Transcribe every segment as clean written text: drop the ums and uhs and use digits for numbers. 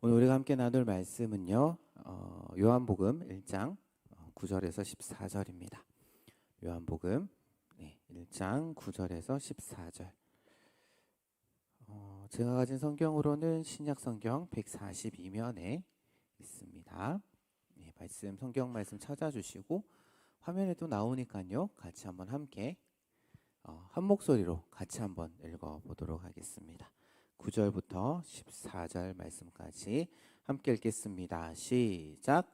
오늘 우리가 함께 나눌 말씀은요, 요한복음 1장 9절에서 14절입니다. 요한복음 1장 9절에서 14절. 제가 가진 성경으로는 신약 성경 142면에 있습니다. 성경 말씀 찾아주시고 화면에도 나오니까요, 같이 한번 함께 한 목소리로 같이 한번 읽어보도록 하겠습니다. 9절부터 14절 말씀까지 함께 읽겠습니다. 시작.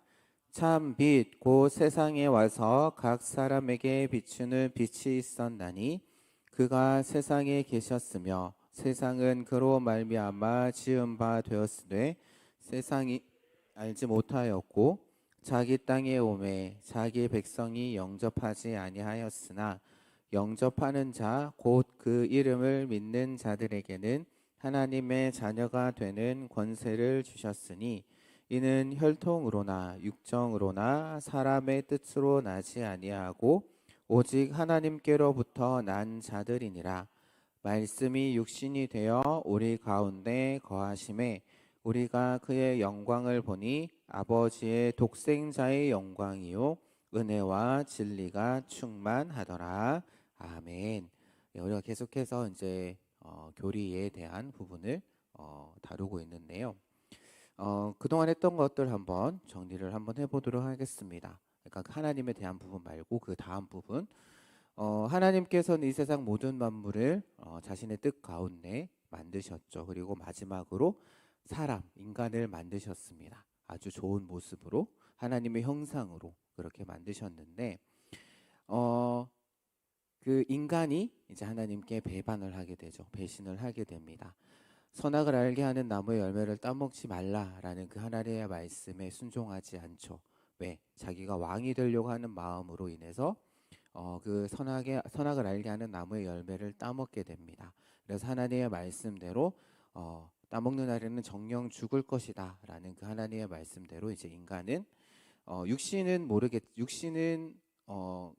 참 빛 곧 세상에 와서 각 사람에게 비추는 빛이 있었나니 그가 세상에 계셨으며 세상은 그로 말미암아 지은 바 되었으되 세상이 알지 못하였고 자기 땅에 오매 자기 백성이 영접하지 아니하였으나 영접하는 자 곧 그 이름을 믿는 자들에게는 하나님의 자녀가 되는 권세를 주셨으니 이는 혈통으로나 육정으로나 사람의 뜻으로 나지 아니하고 오직 하나님께로부터 난 자들이니라. 말씀이 육신이 되어 우리 가운데 거하심에 우리가 그의 영광을 보니 아버지의 독생자의 영광이요 은혜와 진리가 충만하더라. 아멘. 우리가 계속해서 이제 교리에 대한 부분을 다루고 있는데요. 그동안 했던 것들 한번 정리를 한번 해보도록 하겠습니다. 그러니까 하나님에 대한 부분 말고 그 다음 부분, 하나님께서는 이 세상 모든 만물을 자신의 뜻 가운데 만드셨죠. 그리고 마지막으로 사람, 인간을 만드셨습니다. 아주 좋은 모습으로 하나님의 형상으로 그렇게 만드셨는데 그 인간이 이제 하나님께 배반을 하게 되죠. 배신을 하게 됩니다. 선악을 알게 하는 나무의 열매를 따먹지 말라라는 그 하나님의 말씀에 순종하지 않죠. 왜? 자기가 왕이 되려고 하는 마음으로 인해서 그 선악을 알게 하는 나무의 열매를 따먹게 됩니다. 그래서 하나님의 말씀대로 따먹는 날에는 정령 죽을 것이다라는 그 하나님의 말씀대로 이제 인간은 육신은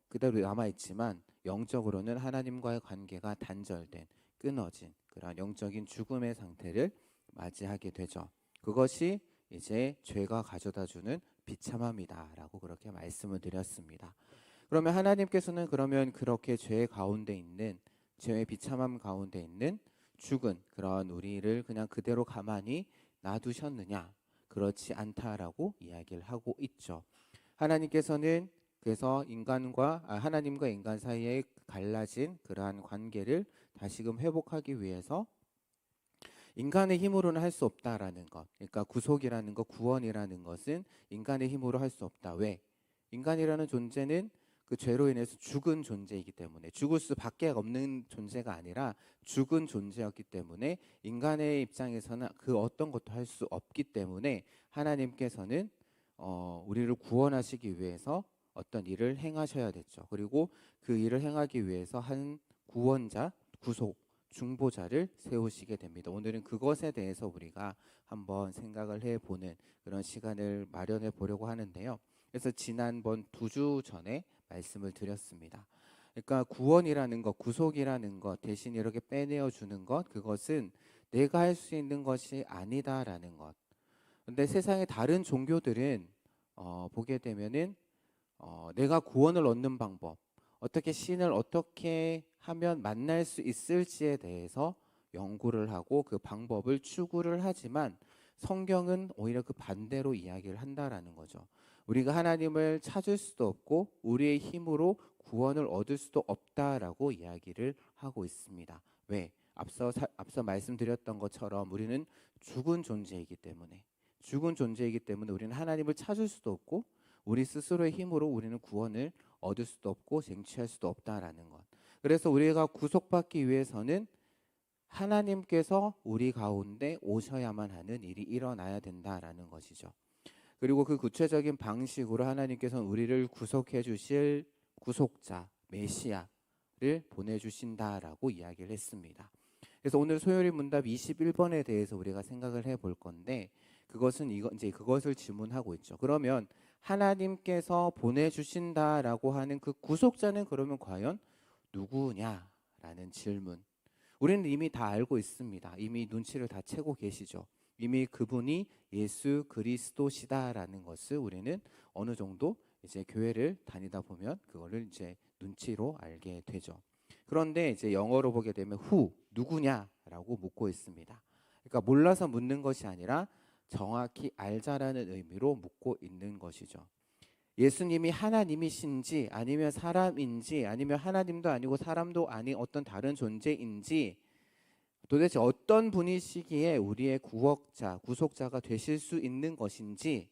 그대로 남아 있지만 영적으로는 하나님과의 관계가 단절된, 끊어진 그러한 영적인 죽음의 상태를 맞이하게 되죠. 그것이 이제 죄가 가져다주는 비참함이다라고 그렇게 말씀을 드렸습니다. 그러면 하나님께서는 그러면 그렇게 죄 가운데 있는, 죄의 비참함 가운데 있는 죽은 그런 우리를 그냥 그대로 가만히 놔두셨느냐? 그렇지 않다라고 이야기를 하고 있죠. 하나님께서는 그래서 하나님과 인간 사이에 갈라진 그러한 관계를 다시금 회복하기 위해서 인간의 힘으로는 할 수 없다라는 것. 그러니까 구속이라는 것, 구원이라는 것은 인간의 힘으로 할 수 없다. 왜? 인간이라는 존재는 그 죄로 인해서 죽은 존재이기 때문에, 죽을 수밖에 없는 존재가 아니라 죽은 존재였기 때문에 인간의 입장에서는 그 어떤 것도 할 수 없기 때문에 하나님께서는 우리를 구원하시기 위해서 어떤 일을 행하셔야 됐죠. 그리고 그 일을 행하기 위해서 한 구원자, 구속, 중보자를 세우시게 됩니다. 오늘은 그것에 대해서 우리가 한번 생각을 해보는 그런 시간을 마련해 보려고 하는데요. 그래서 지난번 2주 전에 말씀을 드렸습니다. 그러니까 구원이라는 것, 구속이라는 것, 대신 이렇게 빼내어 주는 것, 그것은 내가 할 수 있는 것이 아니다라는 것. 근데 세상의 다른 종교들은 보게 되면은 내가 구원을 얻는 방법, 어떻게 신을 어떻게 하면 만날 수 있을지에 대해서 연구를 하고 그 방법을 추구를 하지만 성경은 오히려 그 반대로 이야기를 한다라는 거죠. 우리가 하나님을 찾을 수도 없고 우리의 힘으로 구원을 얻을 수도 없다라고 이야기를 하고 있습니다. 왜? 앞서 말씀드렸던 것처럼 우리는 죽은 존재이기 때문에 우리는 하나님을 찾을 수도 없고 우리 스스로의 힘으로 우리는 구원을 얻을 수도 없고 쟁취할 수도 없다라는 것. 그래서 우리가 구속받기 위해서는 하나님께서 우리 가운데 오셔야만 하는 일이 일어나야 된다라는 것이죠. 그리고 그 구체적인 방식으로 하나님께서는 우리를 구속해 주실 구속자, 메시아를 보내주신다라고 이야기를 했습니다. 그래서 오늘 소요리 문답 21번에 대해서 우리가 생각을 해볼 건데 그것을 질문하고 있죠. 그러면 하나님께서 보내주신다라고 하는 그 구속자는 그러면 과연 누구냐라는 질문. 우리는 이미 다 알고 있습니다. 이미 눈치를 다 채고 계시죠. 이미 그분이 예수 그리스도시다라는 것을 우리는 어느 정도 이제 교회를 다니다 보면 그거를 이제 눈치로 알게 되죠. 그런데 이제 영어로 보게 되면 who 누구냐라고 묻고 있습니다. 그러니까 몰라서 묻는 것이 아니라 정확히 알자라는 의미로 묻고 있는 것이죠. 예수님이 하나님이신지 아니면 사람인지 아니면 하나님도 아니고 사람도 아닌 어떤 다른 존재인지 도대체 어떤 분이시기에 우리의 구원자, 구속자가 되실 수 있는 것인지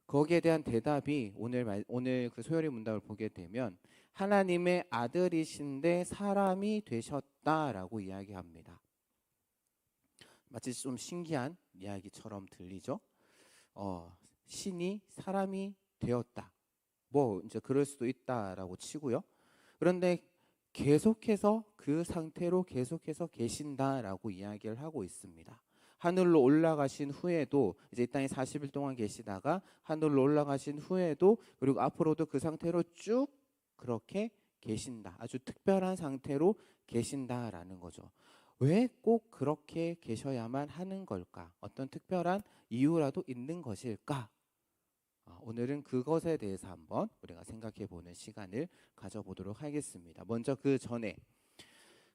거기에 대한 대답이 오늘 그 소요리 문답을 보게 되면 하나님의 아들이신데 사람이 되셨다라고 이야기합니다. 마치 좀 신기한 이야기처럼 들리죠. 신이 사람이 되었다. 뭐 이제 그럴 수도 있다라고 치고요. 그런데 계속해서 그 상태로 계속해서 계신다라고 이야기를 하고 있습니다. 하늘로 올라가신 후에도 이제 이 땅에 40일 동안 계시다가 하늘로 올라가신 후에도 그리고 앞으로도 그 상태로 쭉 그렇게 계신다. 아주 특별한 상태로 계신다라는 거죠. 왜 꼭 그렇게 계셔야만 하는 걸까? 어떤 특별한 이유라도 있는 것일까? 오늘은 그것에 대해서 한번 우리가 생각해 보는 시간을 가져보도록 하겠습니다. 먼저 그 전에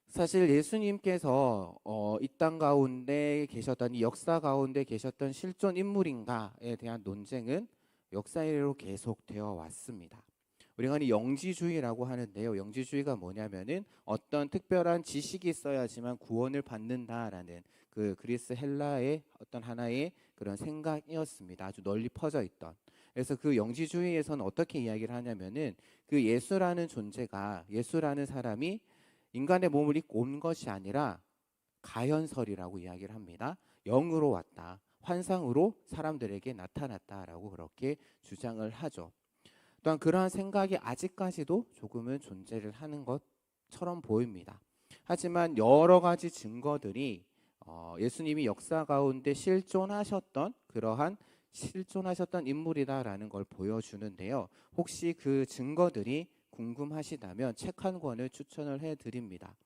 사실 예수님께서 이 땅 가운데 계셨던 이 역사 가운데 계셨던 실존 인물인가에 대한 논쟁은 역사 이래로 계속되어 왔습니다. 우리가 영지주의라고 하는데요. 영지주의가 뭐냐면은 어떤 특별한 지식이 있어야지만 구원을 받는다라는 그 그리스 헬라의 어떤 하나의 그런 생각이었습니다. 아주 널리 퍼져 있던. 그래서 그 영지주의에서는 어떻게 이야기를 하냐면은 그 예수라는 존재가 예수라는 사람이 인간의 몸을 입고 온 것이 아니라 가현설이라고 이야기를 합니다. 영으로 왔다. 환상으로 사람들에게 나타났다라고 그렇게 주장을 하죠. 또한 그러한 생각이 아직까지도 조금은 존재를 하는 것처럼 보입니다. 하지만 여러 가지 증거들이 예수님이 역사 가운데 실존하셨던 인물이다라는 걸 보여주는데요. 혹시 그 증거들이 궁금하시다면 책 한 권을 추천을 해드립니다.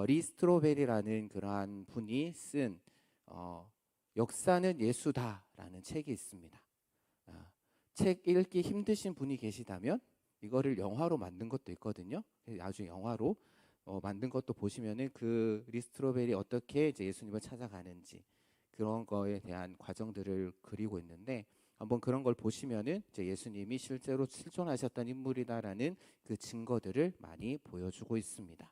리 스트로벨이라는 그러한 분이 쓴 역사는 예수다라는 책이 있습니다. 책 읽기 힘드신 분이 계시다면 이거를 영화로 만든 것도 있거든요. 아주 영화로 만든 것도 보시면은 그 리스트로벨이 어떻게 이제 예수님을 찾아가는지 그런 거에 대한 과정들을 그리고 있는데 한번 그런 걸 보시면은 이제 예수님이 실제로 실존하셨던 인물이다라는 그 증거들을 많이 보여주고 있습니다.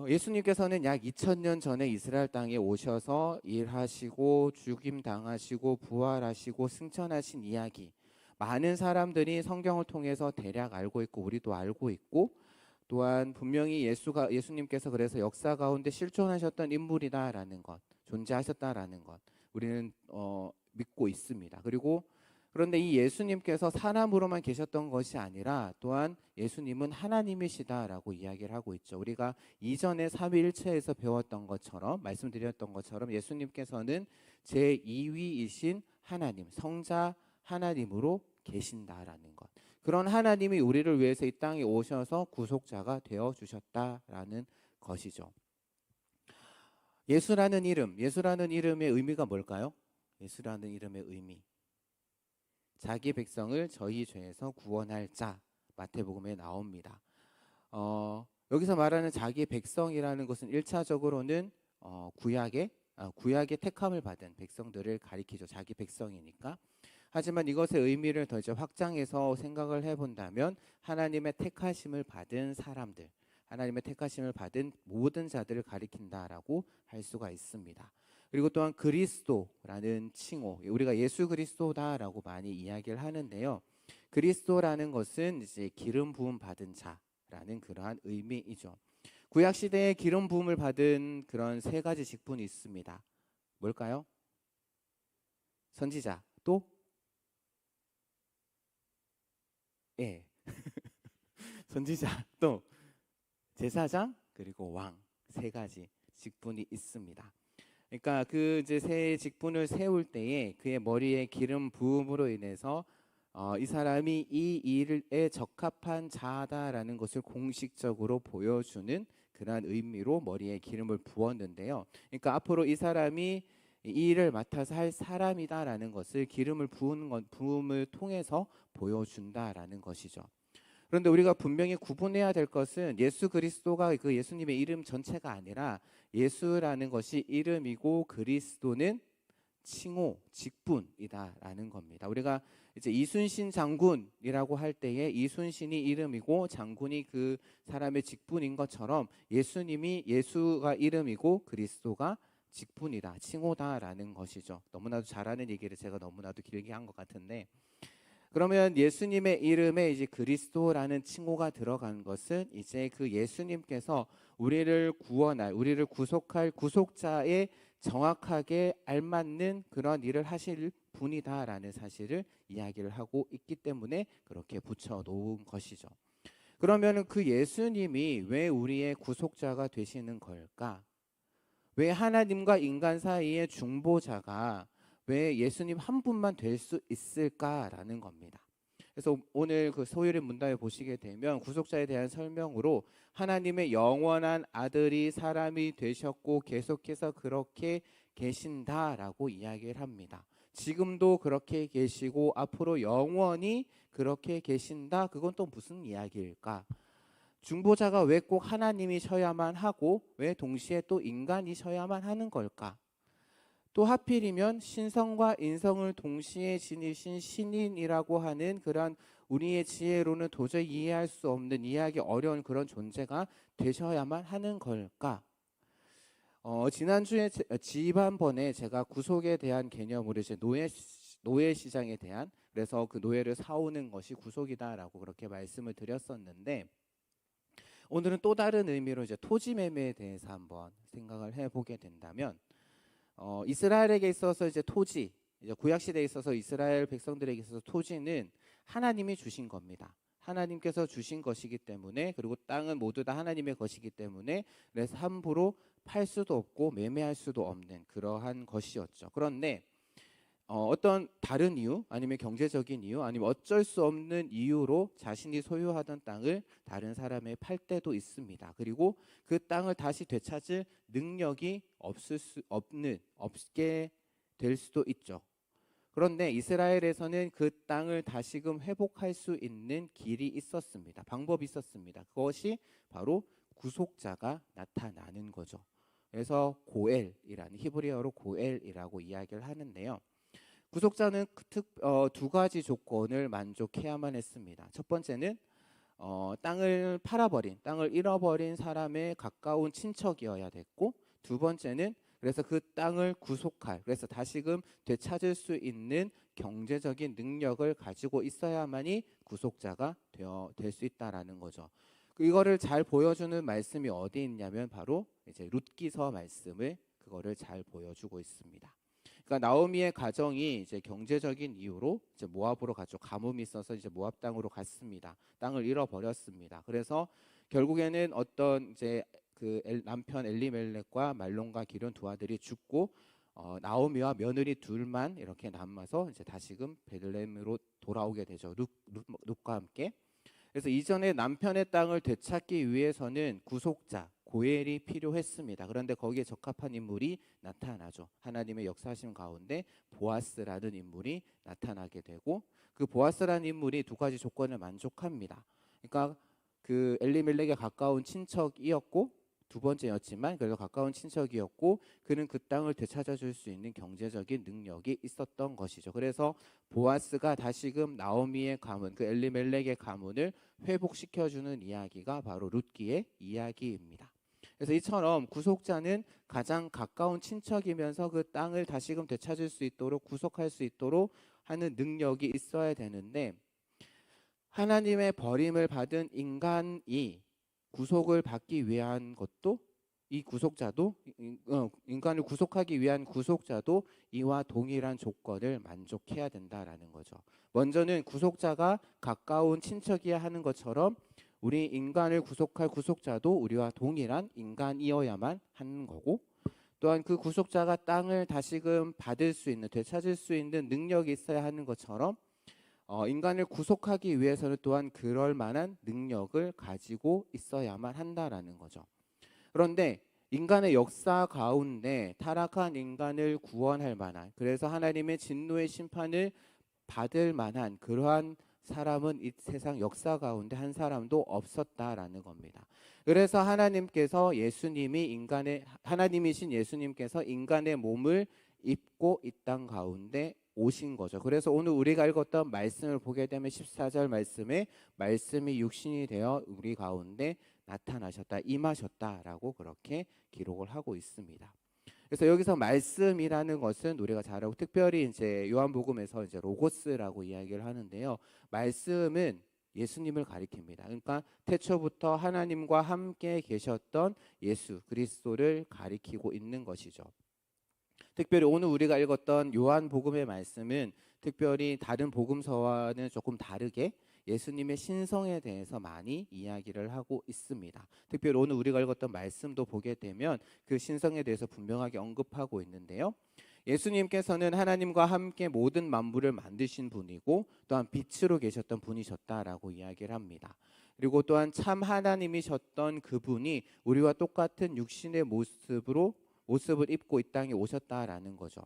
예수님께서는 약 2000년 전에 이스라엘 땅에 오셔서 일하시고 죽임 당하시고 부활하시고 승천하신 이야기 많은 사람들이 성경을 통해서 대략 알고 있고 우리도 알고 있고 또한 분명히 예수님께서 그래서 역사 가운데 실존하셨던 인물이다라는 것 존재하셨다라는 것 우리는 믿고 있습니다. 그런데 이 예수님께서 사람으로만 계셨던 것이 아니라 또한 예수님은 하나님이시다라고 이야기를 하고 있죠. 우리가 이전에 삼위일체에서 배웠던 것처럼 말씀드렸던 것처럼 예수님께서는 제2위이신 하나님, 성자 하나님으로 계신다라는 것. 그런 하나님이 우리를 위해서 이 땅에 오셔서 구속자가 되어 주셨다라는 것이죠. 예수라는 이름의 의미가 뭘까요? 예수라는 이름의 의미. 자기 백성을 저희 죄에서 구원할 자 마태복음에 나옵니다. 여기서 말하는 자기 백성이라는 것은 1차적으로는 구약의 택함을 받은 백성들을 가리키죠. 자기 백성이니까. 하지만 이것의 의미를 더 이제 확장해서 생각을 해본다면 하나님의 택하심을 받은 사람들, 하나님의 택하심을 받은 모든 자들을 가리킨다라고 할 수가 있습니다. 그리고 또한 그리스도라는 칭호, 우리가 예수 그리스도다라고 많이 이야기를 하는데요. 그리스도라는 것은 이제 기름 부음 받은 자라는 그러한 의미이죠. 구약 시대에 기름 부음을 받은 그런 세 가지 직분이 있습니다. 뭘까요? 선지자, 또 선지자, 또 제사장, 그리고 왕 세 가지 직분이 있습니다. 그러니까 그 이제 새 직분을 세울 때에 그의 머리에 기름 부음으로 인해서 이 사람이 이 일에 적합한 자다라는 것을 공식적으로 보여주는 그러한 의미로 머리에 기름을 부었는데요. 그러니까 앞으로 이 사람이 이 일을 맡아서 할 사람이다라는 것을 기름을 부음을 통해서 보여준다라는 것이죠. 그런데 우리가 분명히 구분해야 될 것은 예수 그리스도가 그 예수님의 이름 전체가 아니라 예수라는 것이 이름이고 그리스도는 칭호, 직분이다라는 겁니다. 우리가 이제 이순신 장군이라고 할 때에 이순신이 이름이고 장군이 그 사람의 직분인 것처럼 예수님이 예수가 이름이고 그리스도가 직분이다, 칭호다라는 것이죠. 너무나도 잘하는 얘기를 제가 너무나도 길게 한 것 같은데, 그러면 예수님의 이름에 이제 그리스도라는 칭호가 들어간 것은 이제 그 예수님께서 우리를 구원할, 우리를 구속할 구속자의 정확하게 알맞는 그런 일을 하실 분이다라는 사실을 이야기를 하고 있기 때문에 그렇게 붙여 놓은 것이죠. 그러면 그 예수님이 왜 우리의 구속자가 되시는 걸까? 왜 하나님과 인간 사이의 중보자가 왜 예수님 한 분만 될 수 있을까라는 겁니다. 그래서 오늘 그 소율의 문답에 보시게 되면 구속자에 대한 설명으로 하나님의 영원한 아들이 사람이 되셨고 계속해서 그렇게 계신다라고 이야기를 합니다. 지금도 그렇게 계시고 앞으로 영원히 그렇게 계신다. 그건 또 무슨 이야기일까? 중보자가 왜 꼭 하나님이셔야만 하고 왜 동시에 또 인간이셔야만 하는 걸까? 또 하필이면 신성과 인성을 동시에 지니신 신인이라고 하는 그런 우리의 지혜로는 도저히 이해할 수 없는, 이해하기 어려운 그런 존재가 되셔야만 하는 걸까? 지난주에 지난번에 제가 구속에 대한 개념으로 이제 노예 시장에 대한, 그래서 그 노예를 사오는 것이 구속이다라고 그렇게 말씀을 드렸었는데, 오늘은 또 다른 의미로 이제 토지 매매에 대해서 한번 생각을 해보게 된다면, 이스라엘에게 있어서 이제 토지, 이제 구약 시대에 있어서 이스라엘 백성들에게 있어서 토지는 하나님이 주신 겁니다. 하나님께서 주신 것이기 때문에, 그리고 땅은 모두 다 하나님의 것이기 때문에, 그래서 함부로 팔 수도 없고 매매할 수도 없는 그러한 것이었죠. 그런데 어떤 다른 이유, 아니면 경제적인 이유, 아니면 어쩔 수 없는 이유로 자신이 소유하던 땅을 다른 사람에 팔 때도 있습니다. 그리고 그 땅을 다시 되찾을 능력이 없게 될 수도 있죠. 그런데 이스라엘에서는 그 땅을 다시금 회복할 수 있는 길이 있었습니다. 방법이 있었습니다. 그것이 바로 구속자가 나타나는 거죠. 그래서 고엘이라는, 히브리어로 고엘이라고 이야기를 하는데요. 구속자는 두 가지 조건을 만족해야만 했습니다. 첫 번째는 땅을 팔아버린, 땅을 잃어버린 사람의 가까운 친척이어야 됐고, 두 번째는 그래서 그 땅을 구속할, 그래서 다시금 되찾을 수 있는 경제적인 능력을 가지고 있어야만이 구속자가 될 수 있다라는 거죠. 이거를 잘 보여주는 말씀이 어디 있냐면 바로 이제 룻기서 말씀을 그거를 잘 보여주고 있습니다. 그러니까 나오미의 가정이 이제 경제적인 이유로 이제 모압으로 갔죠. 가뭄이 있어서 이제 모압 땅으로 갔습니다. 땅을 잃어버렸습니다. 그래서 결국에는 어떤 이제 그 남편 엘리멜렉과 말론과 기럨 두 아들이 죽고 나오미와 며느리 둘만 이렇게 남아서 이제 다시금 베들레헴으로 돌아오게 되죠. 룻과 함께. 그래서 이전에 남편의 땅을 되찾기 위해서는 구속자 고엘이 필요했습니다. 그런데 거기에 적합한 인물이 나타나죠. 하나님의 역사하심 가운데 보아스라는 인물이 나타나게 되고, 그 보아스라는 인물이 두 가지 조건을 만족합니다. 그러니까 그 엘리멜렉에 가까운 친척이었고, 두 번째였지만 그래도 가까운 친척이었고, 그는 그 땅을 되찾아줄 수 있는 경제적인 능력이 있었던 것이죠. 그래서 보아스가 다시금 나오미의 가문, 그 엘리멜렉의 가문을 회복시켜주는 이야기가 바로 룻기의 이야기입니다. 그래서 이처럼 구속자는 가장 가까운 친척이면서 그 땅을 다시금 되찾을 수 있도록, 구속할 수 있도록 하는 능력이 있어야 되는데, 하나님의 버림을 받은 인간이 구속을 받기 위한 것도, 이 구속자도, 인간을 구속하기 위한 구속자도 이와 동일한 조건을 만족해야 된다라는 거죠. 먼저는 구속자가 가까운 친척이어야 하는 것처럼 우리 인간을 구속할 구속자도 우리와 동일한 인간이어야만 하는 거고, 또한 그 구속자가 땅을 다시금 받을 수 있는, 되찾을 수 있는 능력이 있어야 하는 것처럼 인간을 구속하기 위해서는 또한 그럴 만한 능력을 가지고 있어야만 한다라는 거죠. 그런데 인간의 역사 가운데 타락한 인간을 구원할 만한, 그래서 하나님의 진노의 심판을 받을 만한 그러한 사람은 이 세상 역사 가운데 한 사람도 없었다라는 겁니다. 그래서 하나님이신 예수님께서 인간의 몸을 입고 이 땅 가운데 오신 거죠. 그래서 오늘 우리가 읽었던 말씀을 보게 되면 14절 말씀에 말씀이 육신이 되어 우리 가운데 나타나셨다, 임하셨다라고 그렇게 기록을 하고 있습니다. 그래서 여기서 말씀이라는 것은 우리가 잘 알고, 특별히 이제 요한복음에서 이제 로고스라고 이야기를 하는데요. 말씀은 예수님을 가리킵니다. 그러니까 태초부터 하나님과 함께 계셨던 예수 그리스도를 가리키고 있는 것이죠. 특별히 오늘 우리가 읽었던 요한복음의 말씀은 특별히 다른 복음서와는 조금 다르게 예수님의 신성에 대해서 많이 이야기를 하고 있습니다. 특별히 오늘 우리가 읽었던 말씀도 보게 되면 그 신성에 대해서 분명하게 언급하고 있는데요. 예수님께서는 하나님과 함께 모든 만물을 만드신 분이고 또한 빛으로 계셨던 분이셨다라고 이야기를 합니다. 그리고 또한 참 하나님이셨던 그분이 우리와 똑같은 육신의 모습을 입고 이 땅에 오셨다라는 거죠.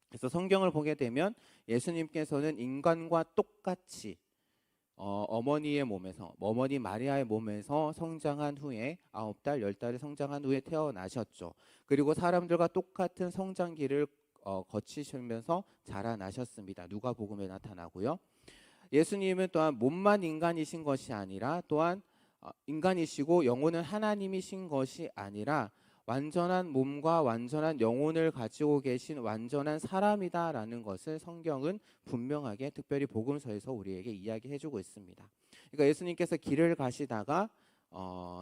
그래서 성경을 보게 되면 예수님께서는 인간과 똑같이 어머니 마리아의 몸에서 성장한 후에 9달, 10달을 성장한 후에 태어나셨죠. 그리고 사람들과 똑같은 성장기를 거치시면서 자라나셨습니다. 누가복음에 나타나고요. 예수님은 또한 몸만 인간이신 것이 아니라 또한 인간이시고 영혼은 하나님이신 것이 아니라 완전한 몸과 완전한 영혼을 가지고 계신 완전한 사람이다라는 것을 성경은 분명하게 특별히 복음서에서 우리에게 이야기해주고 있습니다. 그러니까 예수님께서 길을 가시다가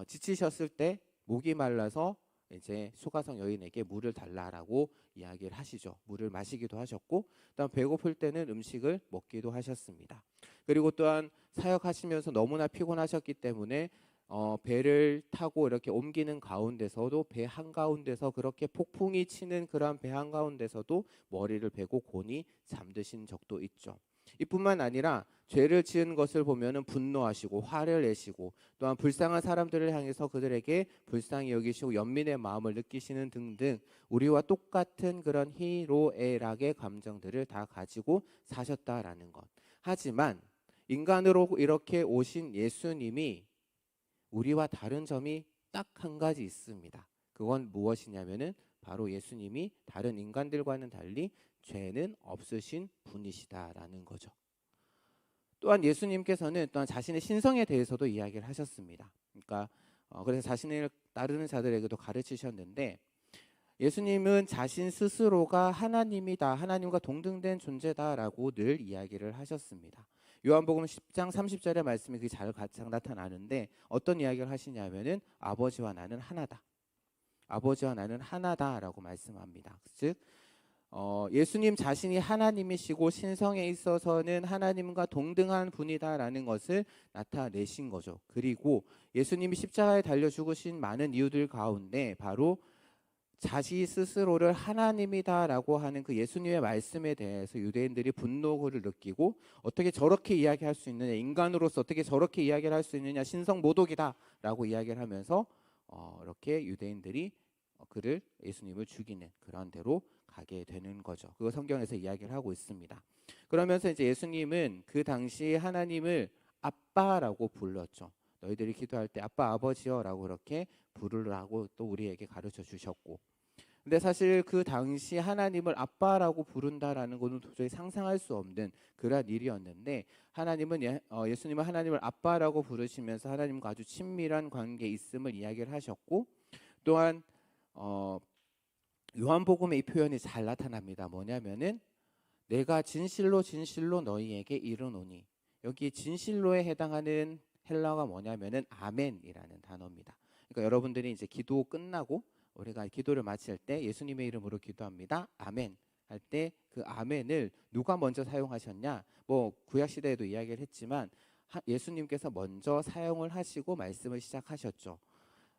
지치셨을 때 목이 말라서 이제 수가성 여인에게 물을 달라라고 이야기를 하시죠. 물을 마시기도 하셨고, 또한 배고플 때는 음식을 먹기도 하셨습니다. 그리고 또한 사역하시면서 너무나 피곤하셨기 때문에 배를 타고 이렇게 옮기는 가운데서도 배 한가운데서 그렇게 폭풍이 치는 그러한 배 한가운데서도 머리를 베고 곤히 잠드신 적도 있죠. 이뿐만 아니라 죄를 지은 것을 보면은 분노하시고 화를 내시고 또한 불쌍한 사람들을 향해서 그들에게 불쌍히 여기시고 연민의 마음을 느끼시는 등등 우리와 똑같은 그런 희로애락의 감정들을 다 가지고 사셨다라는 것. 하지만 인간으로 이렇게 오신 예수님이 우리와 다른 점이 딱 한 가지 있습니다. 그건 무엇이냐면은 바로 예수님이 다른 인간들과는 달리 죄는 없으신 분이시다라는 거죠. 또한 예수님께서는 또한 자신의 신성에 대해서도 이야기를 하셨습니다. 그러니까 그래서 자신을 따르는 자들에게도 가르치셨는데, 예수님은 자신 스스로가 하나님이다, 하나님과 동등된 존재다라고 늘 이야기를 하셨습니다. 요한복음 10장 30절의 말씀이 그게 잘 나타나는데 어떤 이야기를 하시냐면은 아버지와 나는 하나다. 아버지와 나는 하나다라고 말씀합니다. 즉 예수님 자신이 하나님이시고 신성에 있어서는 하나님과 동등한 분이다라는 것을 나타내신 거죠. 그리고 예수님이 십자가에 달려 죽으신 많은 이유들 가운데 바로 자기 스스로를 하나님이다라고 하는 그 예수님의 말씀에 대해서 유대인들이 분노를 느끼고 어떻게 저렇게 이야기할 수 있느냐, 인간으로서 어떻게 저렇게 이야기를 할 수 있느냐, 신성 모독이다라고 이야기를 하면서 이렇게 유대인들이 예수님을 죽이는 그런 데로 가게 되는 거죠. 그거 성경에서 이야기를 하고 있습니다. 그러면서 이제 예수님은 그 당시 하나님을 아빠라고 불렀죠. 너희들이 기도할 때 아빠, 아버지여라고 그렇게 부르라고 또 우리에게 가르쳐 주셨고, 근데 사실 그 당시 하나님을 아빠라고 부른다라는 것은 도저히 상상할 수 없는 그런 일이었는데, 예수님은 하나님을 아빠라고 부르시면서 하나님과 아주 친밀한 관계에 있음을 이야기를 하셨고, 또한 요한복음에 이 표현이 잘 나타납니다. 뭐냐면은 내가 진실로 진실로 너희에게 이르노니, 여기 진실로에 해당하는 헬라어가 뭐냐면은 아멘이라는 단어입니다. 그러니까 여러분들이 이제 기도 끝나고 우리가 기도를 마칠 때 예수님의 이름으로 기도합니다, 아멘 할 때 그 아멘을 누가 먼저 사용하셨냐? 뭐 구약 시대에도 이야기를 했지만 예수님께서 먼저 사용을 하시고 말씀을 시작하셨죠.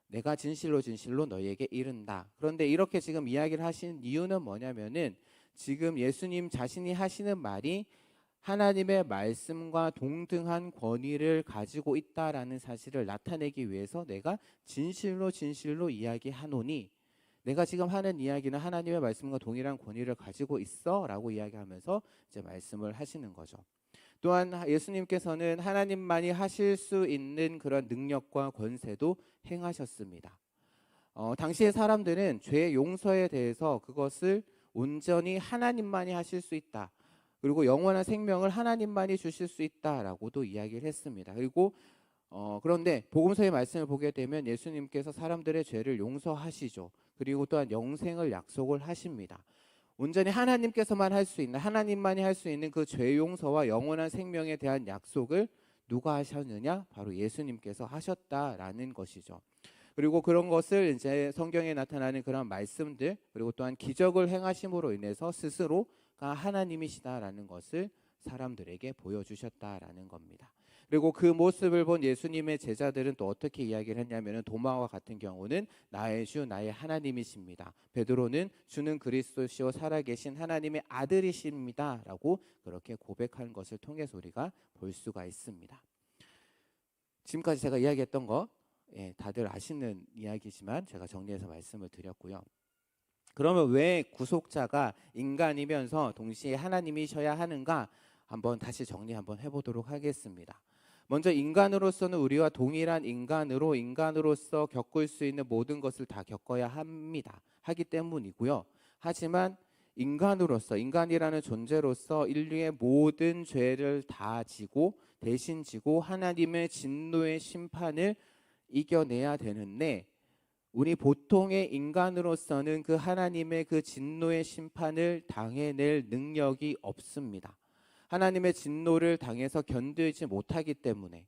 내가 진실로 진실로 너희에게 이른다. 그런데 이렇게 지금 이야기를 하신 이유는 뭐냐면은 지금 예수님 자신이 하시는 말이 하나님의 말씀과 동등한 권위를 가지고 있다라는 사실을 나타내기 위해서 내가 진실로 이야기하노니, 내가 지금 하는 이야기는 하나님의 말씀과 동일한 권위를 가지고 있어라고 이야기하면서 이제 말씀을 하시는 거죠. 또한 예수님께서는 하나님만이 하실 수 있는 그런 능력과 권세도 행하셨습니다. 당시의 사람들은 죄 용서에 대해서 그것을 온전히 하나님만이 하실 수 있다, 그리고 영원한 생명을 하나님만이 주실 수 있다라고도 이야기를 했습니다. 그리고 그런데 복음서의 말씀을 보게 되면 예수님께서 사람들의 죄를 용서하시죠. 그리고 또한 영생을 약속을 하십니다. 온전히 하나님께서만 할 수 있는, 하나님만이 할 수 있는 그 죄 용서와 영원한 생명에 대한 약속을 누가 하셨느냐? 바로 예수님께서 하셨다라는 것이죠. 그리고 그런 것을 이제 성경에 나타나는 그런 말씀들, 그리고 또한 기적을 행하심으로 인해서 스스로가 하나님이시다라는 것을 사람들에게 보여주셨다라는 겁니다. 그리고 그 모습을 본 예수님의 제자들은 또 어떻게 이야기를 했냐면은, 도마와 같은 경우는 나의 주 나의 하나님이십니다. 베드로는 주는 그리스도시요 살아계신 하나님의 아들이십니다라고 그렇게 고백한 것을 통해서 우리가 볼 수가 있습니다. 지금까지 제가 이야기했던 거 다들 아시는 이야기지만 제가 정리해서 말씀을 드렸고요. 그러면 왜 구속자가 인간이면서 동시에 하나님이셔야 하는가, 한번 다시 정리 한번 해보도록 하겠습니다. 먼저 인간으로서는 우리와 동일한 인간으로서 겪을 수 있는 모든 것을 다 겪어야 합니다. 하기 때문이고요. 하지만 인간이라는 존재로서 인류의 모든 죄를 다 지고 대신 지고 하나님의 진노의 심판을 이겨내야 되는데, 우리 보통의 인간으로서는 그 하나님의 그 진노의 심판을 당해낼 능력이 없습니다. 하나님의 진노를 당해서 견디지 못하기 때문에,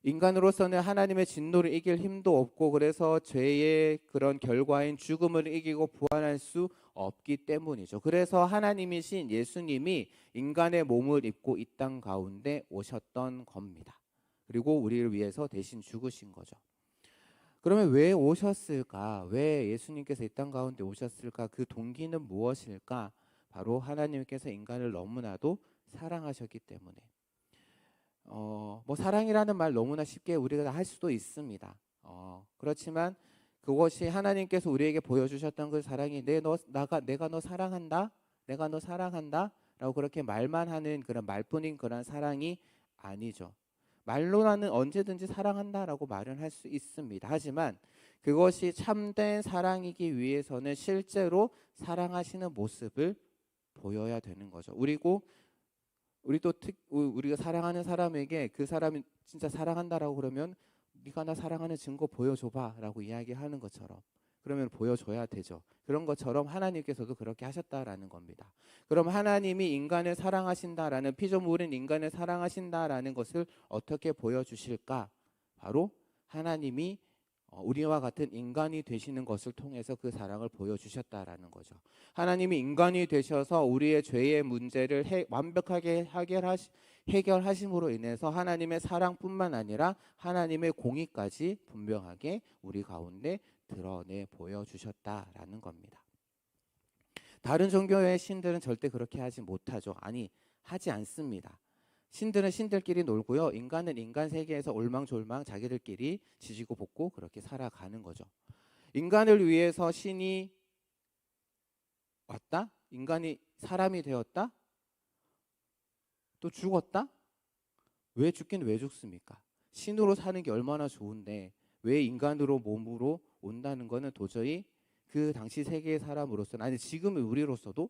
인간으로서는 하나님의 진노를 이길 힘도 없고, 그래서 죄의 그런 결과인 죽음을 이기고 부활할 수 없기 때문이죠. 그래서 하나님이신 예수님이 인간의 몸을 입고 이 땅 가운데 오셨던 겁니다. 그리고 우리를 위해서 대신 죽으신 거죠. 그러면 왜 오셨을까? 왜 예수님께서 이 땅 가운데 오셨을까? 그 동기는 무엇일까? 바로 하나님께서 인간을 너무나도 사랑하셨기 때문에. 뭐 사랑이라는 말 너무나 쉽게 우리가 할 수도 있습니다. 그렇지만 그것이 하나님께서 우리에게 보여주셨던 그 사랑이 내가 너 사랑한다, 내가 너 사랑한다라고 그렇게 말만 하는 그런 말뿐인 그런 사랑이 아니죠. 말로는 언제든지 사랑한다라고 말은 할 수 있습니다. 하지만 그것이 참된 사랑이기 위해서는 실제로 사랑하시는 모습을 보여야 되는 거죠. 우리가 사랑하는 사람에게 그 사람이 진짜 사랑한다라고 그러면, 네가 나 사랑하는 증거 보여줘봐라고 이야기하는 것처럼, 그러면 보여줘야 되죠. 그런 것처럼 하나님께서도 그렇게 하셨다라는 겁니다. 그럼 하나님이 인간을 사랑하신다라는, 피조물인 인간을 사랑하신다라는 것을 어떻게 보여주실까? 바로 하나님이 우리와 같은 인간이 되시는 것을 통해서 그 사랑을 보여주셨다라는 거죠. 하나님이 인간이 되셔서 우리의 죄의 문제를 완벽하게 해결하심으로 인해서 하나님의 사랑뿐만 아니라 하나님의 공의까지 분명하게 우리 가운데 드러내 보여주셨다라는 겁니다. 다른 종교의 신들은 절대 그렇게 하지 못하죠. 아니, 하지 않습니다. 신들은 신들끼리 놀고요. 인간은 인간 세계에서 올망졸망 자기들끼리 지지고 볶고 그렇게 살아가는 거죠. 인간을 위해서 신이 왔다? 인간이 사람이 되었다? 또 죽었다? 왜 죽긴 왜 죽습니까? 신으로 사는 게 얼마나 좋은데 왜 인간으로 몸으로 온다는 거는 도저히 그 당시 세계의 사람으로서는, 아니 지금의 우리로서도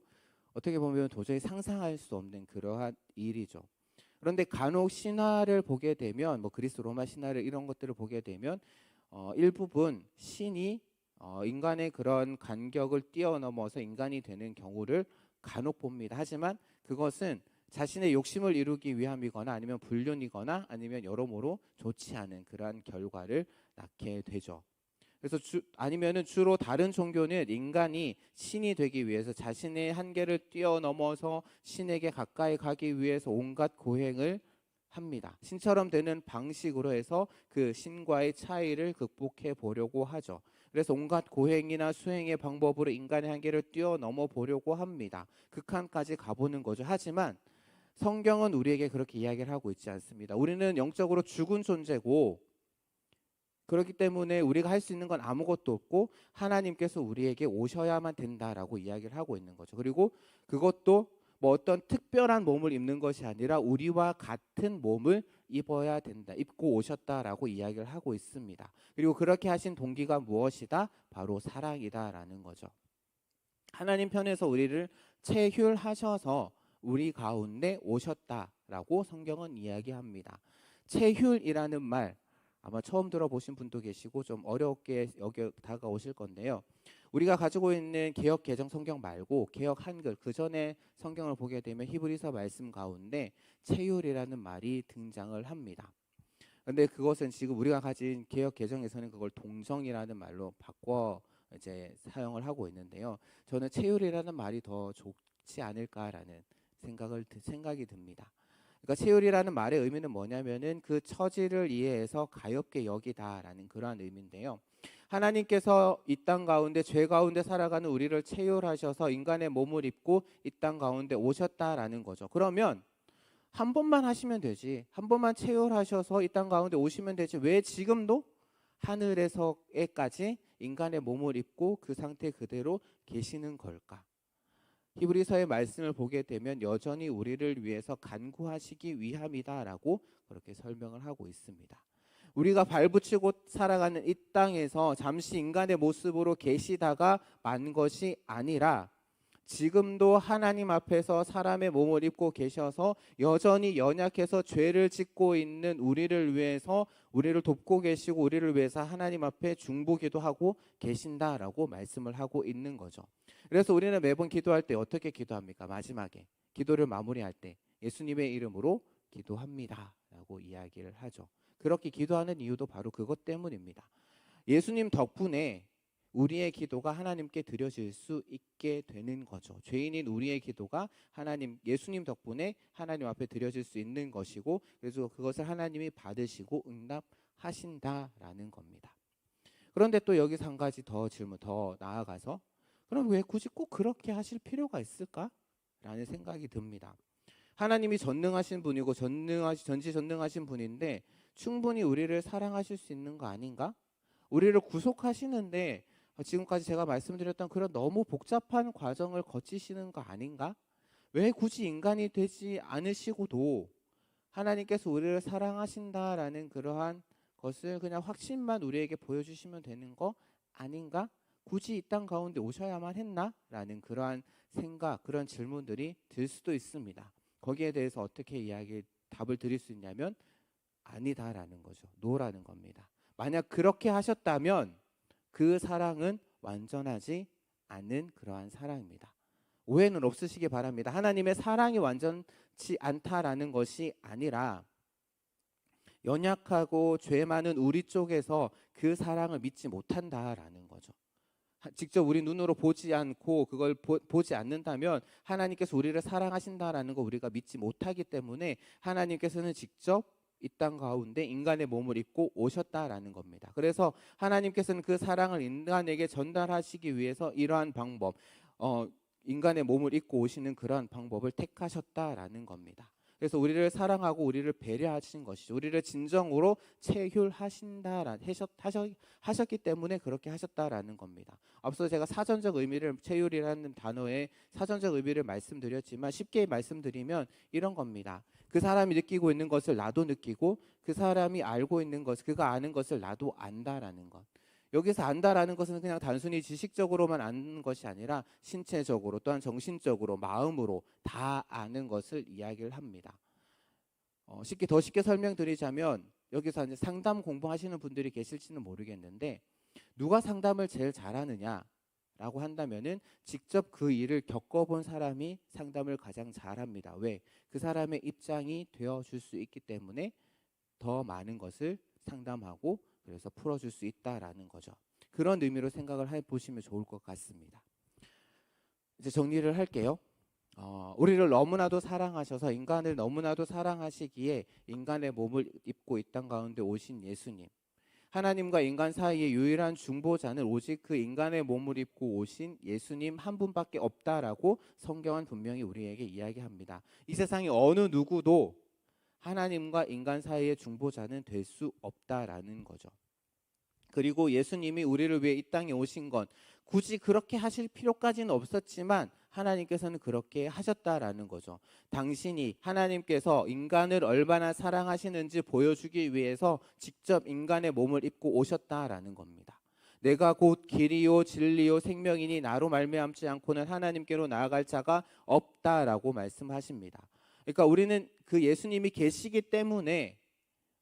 어떻게 보면 도저히 상상할 수 없는 그러한 일이죠. 그런데 간혹 신화를 보게 되면, 뭐 그리스 로마 신화를 이런 것들을 보게 되면 일부분 신이 인간의 그런 간격을 뛰어넘어서 인간이 되는 경우를 간혹 봅니다. 하지만 그것은 자신의 욕심을 이루기 위함이거나 아니면 불륜이거나 아니면 여러모로 좋지 않은 그러한 결과를 낳게 되죠. 그래서 아니면은 주로 다른 종교는 인간이 신이 되기 위해서 자신의 한계를 뛰어넘어서 신에게 가까이 가기 위해서 온갖 고행을 합니다. 신처럼 되는 방식으로 해서 그 신과의 차이를 극복해 보려고 하죠. 그래서 온갖 고행이나 수행의 방법으로 인간의 한계를 뛰어넘어 보려고 합니다. 극한까지 가보는 거죠. 하지만 성경은 우리에게 그렇게 이야기를 하고 있지 않습니다. 우리는 영적으로 죽은 존재고 그렇기 때문에 우리가 할 수 있는 건 아무것도 없고 하나님께서 우리에게 오셔야만 된다라고 이야기를 하고 있는 거죠. 그리고 그것도 뭐 어떤 특별한 몸을 입는 것이 아니라 우리와 같은 몸을 입어야 된다. 입고 오셨다라고 이야기를 하고 있습니다. 그리고 그렇게 하신 동기가 무엇이다? 바로 사랑이다라는 거죠. 하나님 편에서 우리를 체휼하셔서 우리 가운데 오셨다라고 성경은 이야기합니다. 체휼이라는 말 아마 처음 들어보신 분도 계시고 좀 어렵게 여기 다가오실 건데요. 우리가 가지고 있는 개역 개정 성경 말고 개역 한글 그 전에 성경을 보게 되면 히브리서 말씀 가운데 체휼이라는 말이 등장을 합니다. 근데 그것은 지금 우리가 가진 개역 개정에서는 그걸 동정이라는 말로 바꿔 이제 사용을 하고 있는데요. 저는 체휼이라는 말이 더 좋지 않을까라는 생각이 듭니다. 그러니까 체휼이라는 말의 의미는 뭐냐면은 그 처지를 이해해서 가엾게 여기다라는 그러한 의미인데요. 하나님께서 이 땅 가운데 죄 가운데 살아가는 우리를 체휼하셔서 인간의 몸을 입고 이 땅 가운데 오셨다라는 거죠. 그러면 한 번만 하시면 되지. 한 번만 체휼하셔서 이 땅 가운데 오시면 되지. 왜 지금도 하늘에서까지 인간의 몸을 입고 그 상태 그대로 계시는 걸까? 히브리서의 말씀을 보게 되면 여전히 우리를 위해서 간구하시기 위함이다라고 그렇게 설명을 하고 있습니다. 우리가 발붙이고 살아가는 이 땅에서 잠시 인간의 모습으로 계시다가 만 것이 아니라 지금도 하나님 앞에서 사람의 몸을 입고 계셔서 여전히 연약해서 죄를 짓고 있는 우리를 위해서 우리를 돕고 계시고 우리를 위해서 하나님 앞에 중보기도 하고 계신다라고 말씀을 하고 있는 거죠. 그래서 우리는 매번 기도할 때 어떻게 기도합니까? 마지막에 기도를 마무리할 때 예수님의 이름으로 기도합니다 라고 이야기를 하죠. 그렇게 기도하는 이유도 바로 그것 때문입니다. 예수님 덕분에 우리의 기도가 하나님께 드려질 수 있게 되는 거죠. 죄인인 우리의 기도가 예수님 덕분에 하나님 앞에 드려질 수 있는 것이고 그래서 그것을 하나님이 받으시고 응답하신다라는 겁니다. 그런데 또 여기서 한 가지 더 나아가서 그럼 왜 굳이 꼭 그렇게 하실 필요가 있을까? 라는 생각이 듭니다. 하나님이 전능하신 분이고 전지전능하신 분인데 충분히 우리를 사랑하실 수 있는 거 아닌가? 우리를 구속하시는데 지금까지 제가 말씀드렸던 그런 너무 복잡한 과정을 거치시는 거 아닌가? 왜 굳이 인간이 되지 않으시고도 하나님께서 우리를 사랑하신다라는 그러한 것을 그냥 확신만 우리에게 보여주시면 되는 거 아닌가? 굳이 이 땅 가운데 오셔야만 했나? 라는 그러한 생각, 그런 질문들이 들 수도 있습니다. 거기에 대해서 어떻게 답을 드릴 수 있냐면 아니다라는 거죠. 노라는 겁니다. 만약 그렇게 하셨다면 그 사랑은 완전하지 않은 그러한 사랑입니다. 오해는 없으시기 바랍니다. 하나님의 사랑이 완전치 않다라는 것이 아니라 연약하고 죄 많은 우리 쪽에서 그 사랑을 믿지 못한다라는 거죠. 직접 우리 눈으로 보지 않고 그걸 보지 않는다면 하나님께서 우리를 사랑하신다라는 거 우리가 믿지 못하기 때문에 하나님께서는 직접 이 땅 가운데 인간의 몸을 입고 오셨다라는 겁니다. 그래서 하나님께서는 그 사랑을 인간에게 전달하시기 위해서 이러한 방법, 인간의 몸을 입고 오시는 그러한 방법을 택하셨다라는 겁니다. 그래서 우리를 사랑하고 우리를 배려하신 것이죠. 우리를 진정으로 하셨기 때문에 그렇게 하셨다라는 겁니다. 앞서 제가 체휼이라는 단어의 사전적 의미를 말씀드렸지만 쉽게 말씀드리면 이런 겁니다. 그 사람이 느끼고 있는 것을 나도 느끼고 그 사람이 알고 있는 것, 그가 아는 것을 나도 안다라는 것. 여기서 안다라는 것은 그냥 단순히 지식적으로만 아는 것이 아니라 신체적으로 또한 정신적으로 마음으로 다 아는 것을 이야기를 합니다. 더 쉽게 설명드리자면 여기서 이제 상담 공부하시는 분들이 계실지는 모르겠는데 누가 상담을 제일 잘하느냐라고 한다면은 직접 그 일을 겪어본 사람이 상담을 가장 잘합니다. 왜? 그 사람의 입장이 되어줄 수 있기 때문에 더 많은 것을 상담하고 그래서 풀어줄 수 있다라는 거죠. 그런 의미로 생각을 해보시면 좋을 것 같습니다. 이제 정리를 할게요. 우리를 너무나도 사랑하셔서 인간을 너무나도 사랑하시기에 인간의 몸을 입고 이 땅 가운데 오신 예수님. 하나님과 인간 사이의 유일한 중보자는 오직 그 인간의 몸을 입고 오신 예수님 한 분밖에 없다라고 성경은 분명히 우리에게 이야기합니다. 이 세상에 어느 누구도 하나님과 인간 사이의 중보자는 될 수 없다라는 거죠. 그리고 예수님이 우리를 위해 이 땅에 오신 건 굳이 그렇게 하실 필요까지는 없었지만 하나님께서는 그렇게 하셨다라는 거죠. 당신이 하나님께서 인간을 얼마나 사랑하시는지 보여주기 위해서 직접 인간의 몸을 입고 오셨다라는 겁니다. 내가 곧 길이요 진리요 생명이니 나로 말미암지 않고는 하나님께로 나아갈 자가 없다라고 말씀하십니다. 그러니까 우리는 그 예수님이 계시기 때문에,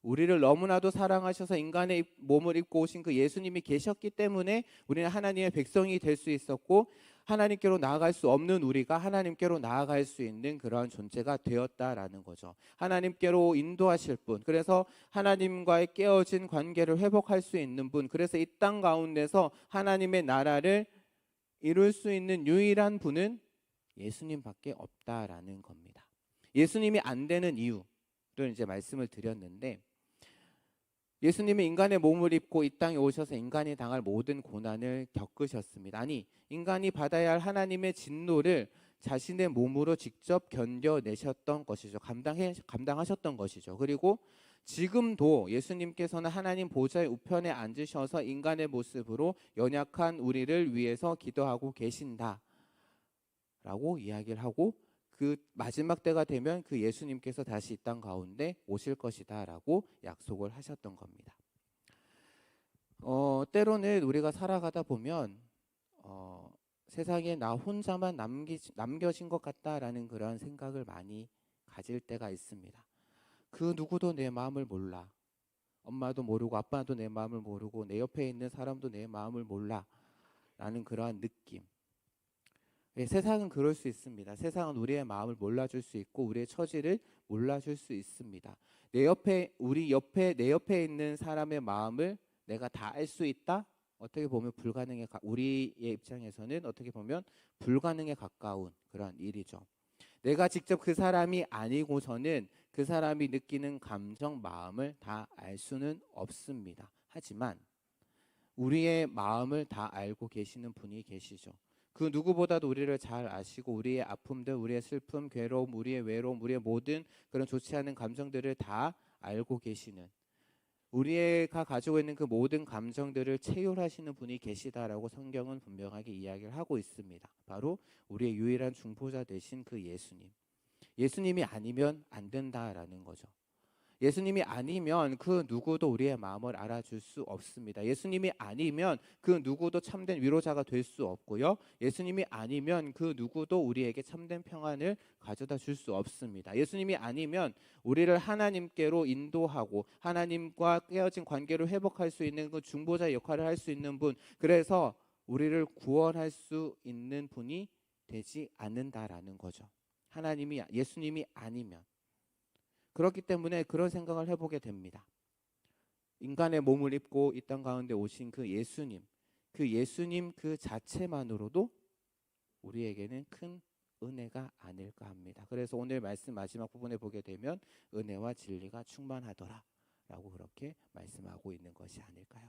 우리를 너무나도 사랑하셔서 인간의 몸을 입고 오신 그 예수님이 계셨기 때문에 우리는 하나님의 백성이 될 수 있었고, 하나님께로 나아갈 수 없는 우리가 하나님께로 나아갈 수 있는 그러한 존재가 되었다라는 거죠. 하나님께로 인도하실 분, 그래서 하나님과의 깨어진 관계를 회복할 수 있는 분, 그래서 이 땅 가운데서 하나님의 나라를 이룰 수 있는 유일한 분은 예수님밖에 없다라는 겁니다. 예수님이 안 되는 이유를 이제 말씀을 드렸는데, 예수님이 인간의 몸을 입고 이 땅에 오셔서 인간이 당할 모든 고난을 겪으셨습니다. 아니, 인간이 받아야 할 하나님의 진노를 자신의 몸으로 직접 견뎌내셨던 것이죠. 감당하셨던 것이죠. 그리고 지금도 예수님께서는 하나님 보좌의 우편에 앉으셔서 인간의 모습으로 연약한 우리를 위해서 기도하고 계신다라고 이야기를 하고, 그 마지막 때가 되면 그 예수님께서 다시 이 땅 가운데 오실 것이다라고 약속을 하셨던 겁니다. 때로는 우리가 살아가다 보면 세상에 나 혼자만 남겨진 것 같다라는 그런 생각을 많이 가질 때가 있습니다. 그 누구도 내 마음을 몰라. 엄마도 모르고 아빠도 내 마음을 모르고 내 옆에 있는 사람도 내 마음을 몰라 라는 그러한 느낌. 세상은 그럴 수 있습니다. 세상은 우리의 마음을 몰라줄 수 있고 우리의 처지를 몰라줄 수 있습니다. 내 옆에 있는 사람의 마음을 내가 다 알 수 있다? 어떻게 보면 우리의 입장에서는 어떻게 보면 불가능에 가까운 그런 일이죠. 내가 직접 그 사람이 아니고서는 그 사람이 느끼는 감정, 마음을 다 알 수는 없습니다. 하지만 우리의 마음을 다 알고 계시는 분이 계시죠. 그 누구보다도 우리를 잘 아시고 우리의 아픔들, 우리의 슬픔, 괴로움, 우리의 외로움, 우리의 모든 그런 좋지 않은 감정들을 다 알고 계시는, 우리가 가지고 있는 그 모든 감정들을 체휼하시는 분이 계시다라고 성경은 분명하게 이야기를 하고 있습니다. 바로 우리의 유일한 중보자 되신 그 예수님. 예수님이 아니면 안 된다라는 거죠. 예수님이 아니면 그 누구도 우리의 마음을 알아줄 수 없습니다. 예수님이 아니면 그 누구도 참된 위로자가 될 수 없고요. 예수님이 아니면 그 누구도 우리에게 참된 평안을 가져다 줄 수 없습니다. 예수님이 아니면 우리를 하나님께로 인도하고 하나님과 깨어진 관계를 회복할 수 있는 그 중보자 역할을 할 수 있는 분, 그래서 우리를 구원할 수 있는 분이 되지 않는다라는 거죠. 예수님이 아니면. 그렇기 때문에 그런 생각을 해보게 됩니다. 인간의 몸을 입고 이 땅 가운데 오신 그 예수님 그 자체만으로도 우리에게는 큰 은혜가 아닐까 합니다. 그래서 오늘 말씀 마지막 부분에 보게 되면 은혜와 진리가 충만하더라 라고 그렇게 말씀하고 있는 것이 아닐까요?